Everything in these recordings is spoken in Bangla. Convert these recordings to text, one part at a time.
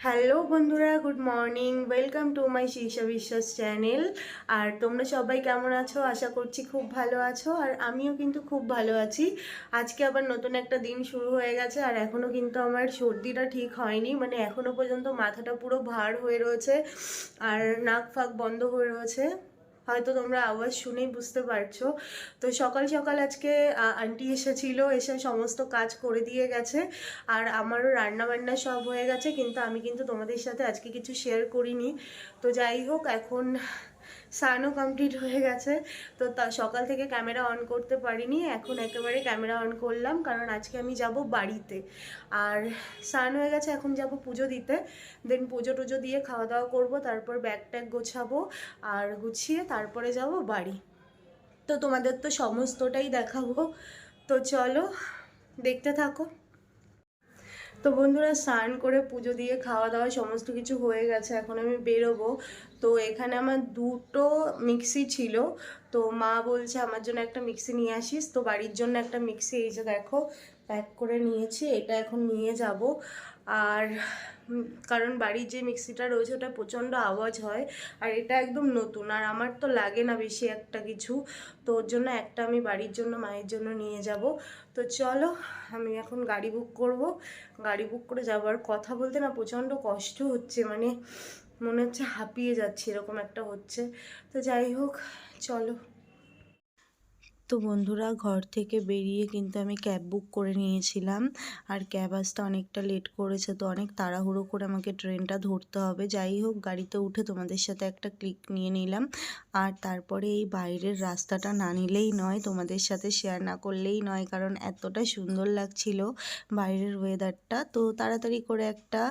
হ্যালো বন্ধুরা, good morning. Welcome to my Shirsha বিশ্বাস চ্যানেল। আর তোমরা সবাই কেমন আছো? আশা করছি খুব ভালো আছো, আর আমিও কিন্তু খুব ভালো আছি। আজকে আবার নতুন একটা দিন শুরু হয়ে গেছে, আর এখনও কিন্তু আমার সর্দিটা ঠিক হয়নি, মানে এখনও পর্যন্ত মাথাটা পুরো ভার হয়ে রয়েছে আর নাক ফাক বন্ধ হয়ে রয়েছে। হয়তো তোমরা আওয়াজ শুনেই বুঝতে পারছো। তো সকাল সকাল আজকে আন্টি এসেছিল, এসে সমস্ত কাজ করে দিয়ে গেছে, আর আমারও রান্না বান্না সব হয়ে গেছে, কিন্তু আমি কিন্তু তোমাদের সাথে আজকে কিছু শেয়ার করিনি। তো যাই হোক, এখন স্নানও কমপ্লিট হয়ে গেছে। তো তা সকাল থেকে ক্যামেরা অন করতে পারিনি, এখন একেবারে ক্যামেরা অন করলাম, কারণ আজকে আমি যাব বাড়িতে। আর স্নান হয়ে গেছে, এখন যাব পুজো দিতে। দেন পুজো টুজো দিয়ে খাওয়া দাওয়া করবো, তারপর ব্যাগ ট্যাগ গোছাবো, আর গুছিয়ে তারপরে যাব বাড়ি। তো তোমাদের তো সমস্তটাই দেখাবো, তো চলো দেখতে থাকো। তো বন্ধুরা, স্নান করে পুজো দিয়ে খাওয়া দাওয়া সমস্ত কিছু হয়ে গেছে, এখন আমি বেরোবো। তো এখানে আমার দুটো মিক্সি ছিল, তো মা বলছে আমার জন্য একটা মিক্সি নিয়ে আসিস। তো বাড়ির জন্য একটা মিক্সি, এই যে দেখো প্যাক করে নিয়েছি, এটা এখন নিয়ে যাব। আর কারণ বাড়ির যে মিক্সিটা রয়েছে ওটা প্রচণ্ড আওয়াজ হয়, আর এটা একদম নতুন, আর আমার তো লাগে না বেশি একটা কিছু। তো ওর জন্য একটা আমি বাড়ির জন্য, মায়ের জন্য নিয়ে যাব। তো চলো, আমি এখন গাড়ি বুক করব। গাড়ি বুক করে যাবার কথা বলতে না প্রচণ্ড কষ্ট হচ্ছে, মানে মনে হচ্ছে হাঁপিয়ে যাচ্ছে, এরকম একটা হচ্ছে। তো যাই হোক, চলো। তো বন্ধুরা, ঘর থেকে বেরিয়ে কিন্তু আমি ক্যাব বুক করে নিয়েছিলাম, আর ক্যাব আসতে অনেকটা লেট করেছে, তো অনেক তাড়াহুড়ো করে আমাকে ট্রেনটা ধরতে হবে। যাই হোক, গাড়িতে উঠে তোমাদের সাথে একটা ক্লিক নিয়ে নিলাম। আর তারপরে এই বাইরের রাস্তাটা না নিলেই নয়, তোমাদের সাথে শেয়ার না করলেই নয়, কারণ এতটা সুন্দর লাগছিল বাইরের ওয়েদারটা। তো তাড়াতাড়ি করে একটা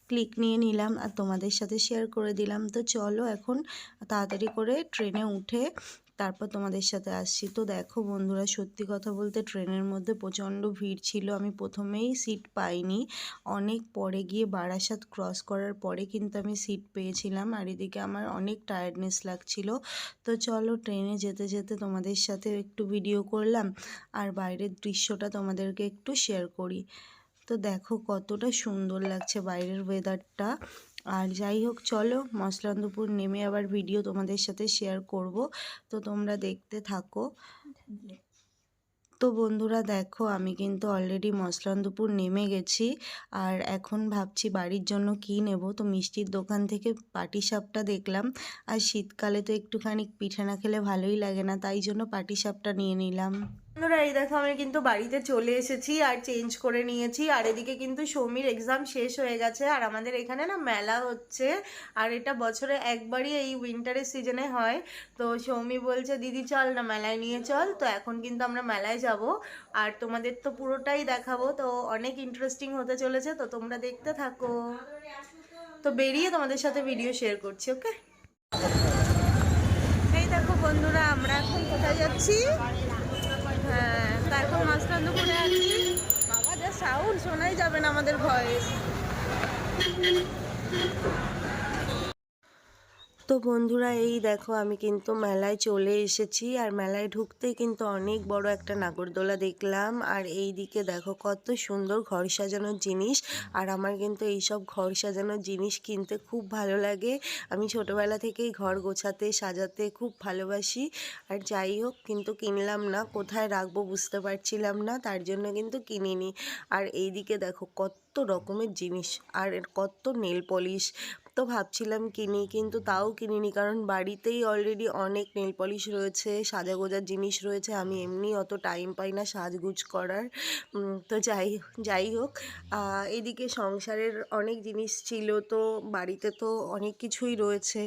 ক্লিক নিয়ে নিলাম আর তোমাদের সাথে শেয়ার করে দিলাম। তো চলো এখন তাড়াতাড়ি করে ট্রেনে উঠে তারপর তোমাদের সাথে আসছি। তো দেখো বন্ধুরা, সত্যি কথা বলতে ট্রেনের মধ্যে প্রচণ্ড ভিড় ছিল, আমি প্রথমেই সিট পাইনি, অনেক পরে গিয়ে বারাসাত ক্রস করার পরে কিন্তু আমি সিট পেয়েছিলাম, আর এদিকে আমার অনেক টায়ার্ডনেস লাগছিল। তো চলো, ট্রেনে যেতে যেতে তোমাদের সাথে একটু ভিডিও করলাম, আর বাইরের দৃশ্যটা তোমাদেরকে একটু শেয়ার করি। তো দেখো কতটা সুন্দর লাগছে বাইরের ওয়েদারটা। আর যাই হোক, চলো মসলান্দপুর নেমে আবার ভিডিও তোমাদের সাথে শেয়ার করব, তো তোমরা দেখতে থাকো। তো বন্ধুরা দেখো, আমি কিন্তু অলরেডি মসলান্দপুর নেমে গেছি, আর এখন ভাবছি বাড়ির জন্য কি নেব। তো মিষ্টির দোকান থেকে পাটিসাপটা দেখলাম, আর শীতকালে তো একটুখানি পিঠে না খেলে ভালোই লাগে না, তাই জন্য পাটিসাপটা নিয়ে নিলাম। বন্ধুরা, এই দেখো আমি কিন্তু বাড়িতে চলে এসেছি আর চেঞ্জ করে নিয়েছি, আর এদিকে কিন্তু সৌমির এক্সাম শেষ হয়ে গেছে, আর আমাদের এখানে না মেলা হচ্ছে, আর এটা বছরে একবারই এই উইন্টারের সিজনে হয়। তো সৌমি বলছে দিদি চল না মেলায় নিয়ে চল, তো এখন কিন্তু আমরা মেলায় যাব, আর তোমাদের তো পুরোটাই দেখাবো, তো অনেক ইন্টারেস্টিং হতে চলেছে, তো তোমরা দেখতে থাকো। তো বেরিয়ে তোমাদের সাথে ভিডিও শেয়ার করছি, ওকে। এই দেখো বন্ধুরা, আমরা এখন কোথায় যাচ্ছি? হ্যাঁ, তারপর মসলান্দপুরে আছি। বাবা, যা সাউন্ড, শোনাই যাবে না আমাদের ভয়েস। তো বন্ধুরা, এই দেখো আমি কিন্তু মেলায় চলে এসেছি, আর মেলায় ঢুকতেই কিন্তু অনেক বড় একটা নাগরদোলা দেখলাম, আর এই দিকে দেখো কত সুন্দর ঘর সাজানোর জিনিস। আর আমার কিন্তু এইসব ঘর সাজানোর জিনিস কিনতে খুব ভালো লাগে, আমি ছোটোবেলা থেকেই ঘর গোছাতে সাজাতে খুব ভালোবাসি। আর যাই হোক, কিন্তু কিনলাম না, কোথায় রাখবো বুঝতে পারছিলাম না, তার জন্য কিন্তু কিনিনি। আর এই দিকে দেখো কত রকমের জিনিস, আর কত নেল পলিশ। তো ভাবছিলাম কিনি, কিন্তু তাও কিনিনি, কারণ বাড়িতেই অলরেডি অনেক নেল পলিশ রয়েছে, সাজাগোজার জিনিস রয়েছে, আমি এমনি অত টাইম পাই না সাজগুজ করার। তো যাই হোক, এদিকে সংসারের অনেক জিনিস ছিল, তো বাড়িতে তো অনেক কিছুই রয়েছে,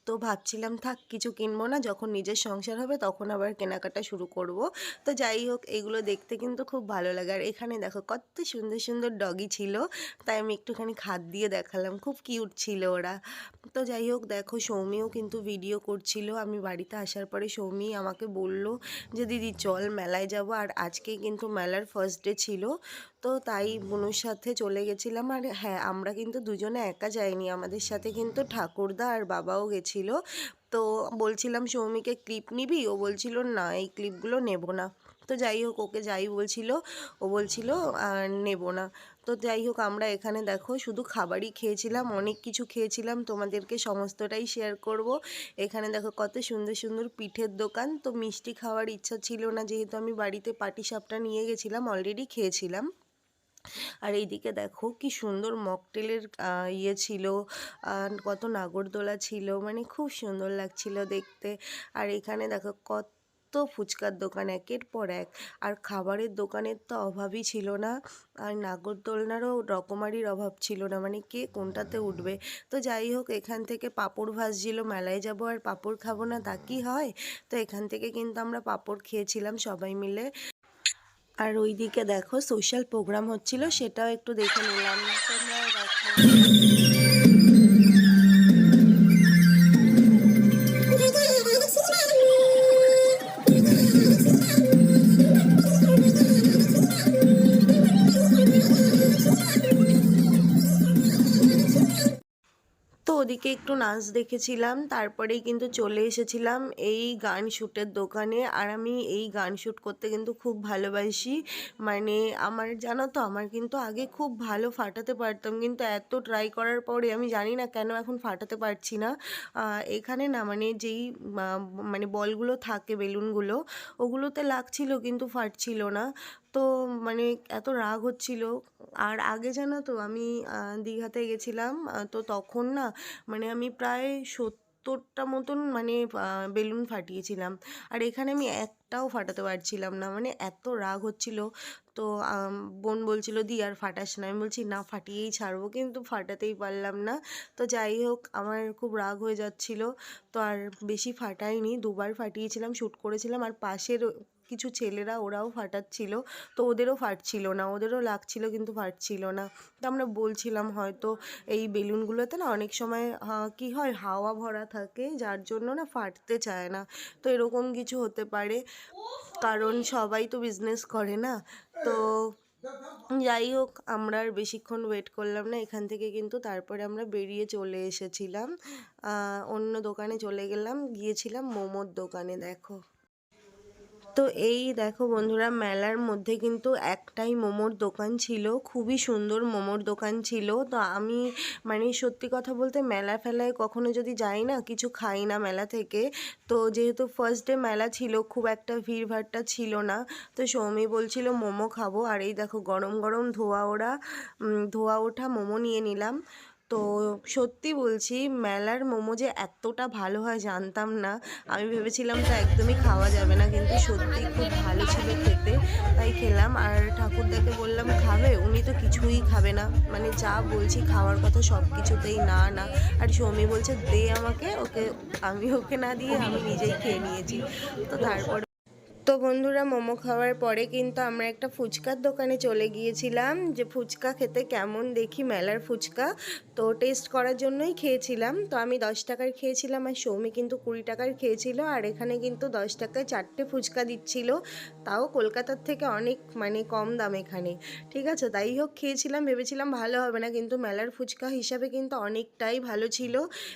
তো ভাবছিলাম থাক কিছু কিনবো না, যখন নিজের সংসার হবে তখন আবার কেনাকাটা শুরু করব। তো যাই হোক, এগুলো দেখতে কিন্তু খুব ভালো লাগে। আর এখানে দেখো কত সুন্দর সুন্দর ডগি ছিল, তাই আমি একটুখানি হাত দিয়ে দেখালাম, খুব কিউট ছিল ওরা। তো যাই হোক, দেখো সৌমিও কিন্তু ভিডিও করছিল, আমি বাড়িতে আসার পরে সৌমি আমাকে বলল যে দিদি চল মেলায় যাব, আর আজকেই কিন্তু মেলার ফার্স্ট ডে ছিল, তো তাই বোনের সাথে চলে গেছিলাম। আর হ্যাঁ, আমরা কিন্তু দুজনে একা যাইনি, আমাদের সাথে কিন্তু ঠাকুরদা আর বাবাও গেছিল। তো বলছিলাম সৌমিকে ক্লিপ নিবি, ও বলছিল না এই ক্লিপগুলো নেব না। তো যাই হোক, ওকে যাই বলছিল ও বলছিল নেব না। তো যাই হোক আমরা এখানে দেখো শুধু খাবারই খেয়েছিলাম, অনেক কিছু খেয়েছিলাম, তোমাদেরকে সমস্তটাই শেয়ার করব। এখানে দেখো কত সুন্দর সুন্দর পিঠের দোকান। তো মিষ্টি খাওয়ার ইচ্ছা ছিল না, যেহেতু আমি বাড়িতে পাটিসাপটা নিয়ে গেছিলাম, অলরেডি খেয়েছিলাম। আর এইদিকে দেখো কি সুন্দর মকটেলের ইয়ে ছিল, কত নাগরদোলা ছিল, মানে খুব সুন্দর লাগছিল দেখতে। আর এখানে দেখো কত ফুচকার দোকান একের পর এক, আর খাবারের দোকানের তো অভাবই ছিল না, আর নাগরদোলনারও রকমারির অভাব ছিল না, মানে কে কোনটাতে উঠবে। তো যাই হোক এখান থেকে পাঁপড় ভাজছিল, মেলায় যাব আর পাঁপড় খাবো না তা কি হয়। তো এখান থেকে কিন্তু আমরা পাঁপড় খেয়েছিলাম সবাই মিলে। আর ওইদিকে দেখো সোশ্যাল প্রোগ্রাম হচ্ছিল, সেটাও একটু দেখে নিলাম, তোমরাও দেখো। তো ওদিকে একটু নাচ দেখেছিলাম, তারপরেই কিন্তু চলে এসেছিলাম এই গান শ্যুটের দোকানে। আর আমি এই গান শ্যুট করতে কিন্তু খুব ভালোবাসি, মানে আমার জানো তো, আমার কিন্তু আগে খুব ভালো ফাটাতে পারতাম, কিন্তু এত ট্রাই করার পরে আমি জানি না কেন এখন ফাটাতে পারছি না। এখানে না মানে যেই মানে বলগুলো থাকে, বেলুনগুলো, ওগুলোতে লাগছিল কিন্তু ফাটছিল না। তো মানে এত রাগ হচ্ছিল। আর আগে জানো তো আমি দীঘাতে গেছিলাম, তো তখন না মানে আমি প্রায় 70টা মতন মানে বেলুন ফাটিয়েছিলাম, আর এখানে আমি একটাও ফাটাতে পারছিলাম না, মানে এত রাগ হচ্ছিল। তো বোন বলছিল দি আর ফাটাস না, আমি বলছি না ফাটিয়েই ছাড়বো, কিন্তু ফাটাতেই পারলাম না। তো যাই হোক আমার খুব রাগ হয়ে যাচ্ছিল, তো আর বেশি ফাটাইনি, দুবার ফাটিয়েছিলাম, শ্যুট করেছিলাম। আর পাশের কিছু ছেলেরা ওরাও ফাটাচ্ছিল, তো ওদেরও ফাটছিল না, ওদেরও লাগছিল কিন্তু ফাটছিল না। তো আমরা বলছিলাম হয়তো এই বেলুনগুলোতে না অনেক সময় কি হয়, হাওয়া ভরা থাকে, যার জন্য না ফাটতে চায় না। তো এরকম কিছু হতে পারে, কারণ সবাই তো বিজনেস করে না। তো যাই হোক আমরা আর বেশিক্ষণ ওয়েট করলাম না, এখান থেকে কিন্তু তারপরে আমরা বেরিয়ে চলে এসেছিলাম, অন্য দোকানে চলে গিয়েছিলাম মোমোর দোকানে। দেখো তো এই দেখো বন্ধুরা, মেলার মধ্যে কিন্তু একটাই মোমোর দোকান ছিল, খুবই সুন্দর মোমোর দোকান ছিল। তো আমি মানে সত্যি কথা বলতে মেলা ফেলায় কখনো যদি যাই না, কিছু খাই না মেলা থেকে। তো যেহেতু ফার্স্ট ডে মেলা ছিল, খুব একটা ভিড়ভাট্টা ছিল না, তো সৌমি বলছিল মোমো খাবো। আর এই দেখো গরম গরম ধোয়া ওঠা মোমো নিয়ে নিলাম। তো সত্যি বলছি মেলার মোমো যে এতটা ভালো হয় জানতাম না, আমি ভেবেছিলাম তো একদমই খাওয়া যাবে না, কিন্তু সত্যি খুব ভালো ছিল খেতে, তাই খেলাম। আর ঠাকুরদাকে বললাম খাবে, উনি তো কিছুই খাবে না, মানে যা বলছি খাওয়ার কথা সব কিছুতেই না না। আর সৌমি বলছে দে আমাকে, আমি ওকে না দিয়ে আমি নিজেই খেয়ে নিয়েছি। তো তারপরে তো বন্ধুরা মোমো খাওয়ার পরে কিন্তু আমরা একটা ফুচকার দোকানে চলে গিয়েছিলাম, যে ফুচকা খেতে কেমন দেখি, মেলার ফুচকা তো টেস্ট করার জন্যই খেয়েছিলাম। তো আমি 10 টাকার খেয়েছিলাম, আর সৌমি কিন্তু 20 টাকার খেয়েছিল। আর এখানে কিন্তু 10 টাকায় 4টে ফুচকা দিচ্ছিল, তাও কলকাতার থেকে অনেক মানে কম দাম এখানে, ঠিক আছে। তাই হোক খেয়েছিলাম, ভেবেছিলাম ভালো হবে না, কিন্তু মেলার ফুচকা হিসাবে কিন্তু অনেকটাই ভালো ছিল।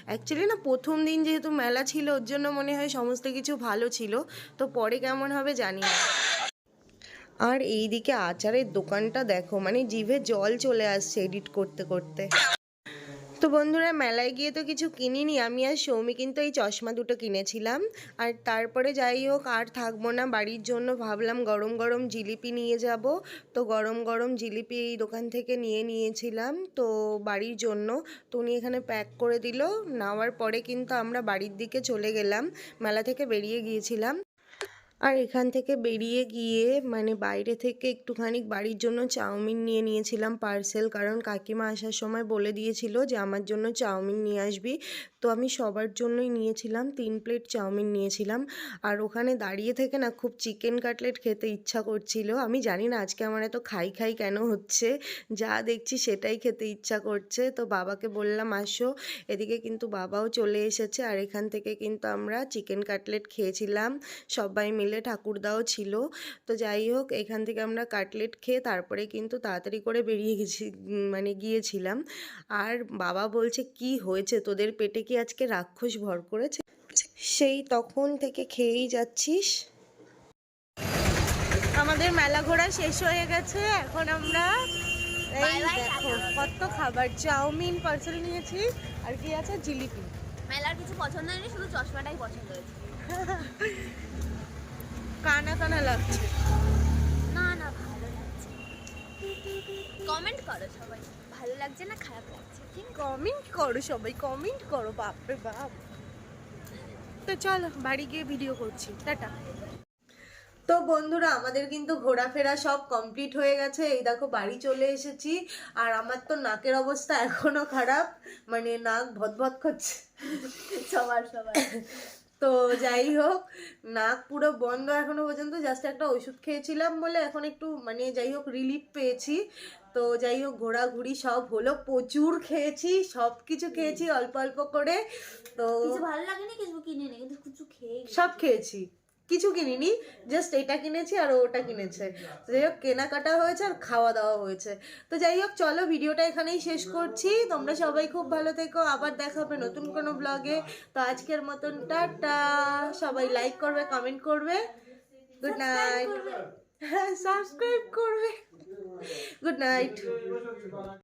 অ্যাকচুয়ালি না প্রথম দিন যেহেতু মেলা ছিল, ওর জন্য মনে হয় সমস্ত কিছু ভালো ছিল, তো পরে কেমন হবে জানি না। আর এইদিকে আচারের দোকানটা দেখো, মানে জিভে জল চলে আসছে এডিট করতে করতে। তো বন্ধুরা মেলায় গিয়ে তো কিছু কিনিনি, আমি আর সৌমি কিন্তু এই চশমা দুটো কিনেছিলাম। আর তারপরে যাই হোক আর থাকবো না, বাড়ির জন্য ভাবলাম গরম গরম জিলিপি নিয়ে যাব। তো গরম গরম জিলিপি এই দোকান থেকে নিয়েছিলাম তো বাড়ির জন্য। তো উনি এখানে প্যাক করে দিল, নেওয়ার পরে কিন্তু আমরা বাড়ির দিকে চলে গেলাম, মেলা থেকে বেরিয়ে গিয়েছিলাম। আর এখান থেকে বেরিয়ে গিয়ে মানে বাইরে থেকে একটুখানি বাড়ির জন্য চাউমিন নিয়ে নিয়েছিলাম পার্সেল, কারণ কাকিমা আসার সময় বলে দিয়েছিল যে আমার জন্য চাউমিন নিয়ে আসবি। তো আমি সবার জন্যই নিয়েছিলাম, 3 প্লেট চাউমিন নিয়েছিলাম। আর ওখানে দাঁড়িয়ে থেকে না খুব চিকেন কাটলেট খেতে ইচ্ছা করছিল, আমি জানি না আজকে আমার এত খাই কেন হচ্ছে, যা দেখছি সেটাই খেতে ইচ্ছা করছে। তো বাবাকে বললাম আসো, এদিকে কিন্তু বাবাও চলে এসেছে। আর এখান থেকে কিন্তু আমরা চিকেন কাটলেট খেয়েছিলাম সবাই মিলে, ঠাকুরদাও ছিল। তো যাই হোক এখান থেকে আমরা কাটলেট খেয়ে তারপরে কিন্তু তাড়াতাড়ি করে বেরিয়ে গিয়েছিলাম। আর বাবা বলছে কি হয়েছে তোদের পেটে, কি আজকে রাক্ষস ভর করেছে? সেই তখন থেকে খেয়েই যাচ্ছিস। আমাদের মেলা ঘোরা শেষ হয়ে গেছে, এখন আমরা এই দেখো কত খাবার, চাউমিন পার্সেল নিয়েছি আর কি আছে জিলিপি। মেলার কিছু পছন্দ হয়নি, শুধু চশমাটাই পছন্দ হয়েছে। কানা কানা লাগছে। না না ভালো লাগছে। কমেন্ট করো সবাই, ভালো লাগছে না খারাপ লাগছে। ঠিক কমেন্ট করো সবাই, কমেন্ট করো, বাপরে বাপ। তো চলো বাড়ি গিয়ে ভিডিও করছি, টাটা। তো বন্ধুরা আমাদের কিন্তু ঘোরাফেরা সব কমপ্লিট হয়ে গেছে, এই দেখো বাড়ি চলে এসেছি। আর আমার তো নাকের অবস্থা এখনো খারাপ, মানে নাক ভদভদ করছে সবার। তো যাই হোক, নাক পুরো বন্ধ এখনো পর্যন্ত, জাস্ট একটা ওষুধ খেয়েছিলাম বলে এখন একটু মানে যাই হোক রিলিফ পেয়েছি। তো যাই হোক ঘোরাঘুরি সব হলো, প্রচুর খেয়েছি, সব কিছু খেয়েছি অল্প অল্প করে। তো কিছু ভালো লাগেনি, কিছু কিনে নি, কিন্তু কিছু খেয়ে সব খেয়েছি, কিছু কিনিনি, জাস্ট এটা কিনেছি আর ওটা কিনেছে। যাই হোক কেনাকাটা হয়েছে আর খাওয়া দাওয়া হয়েছে। তো যাই হোক চলো ভিডিওটা এখানেই শেষ করছি, তোমরা সবাই খুব ভালো থেকো, আবার দেখা হবে নতুন কোনো ব্লগে। তো আজকের মতন টাটা, সবাই লাইক করবে, কমেন্ট করবে, গুড নাইট। হ্যাঁ সাবস্ক্রাইব করবে, গুড নাইট।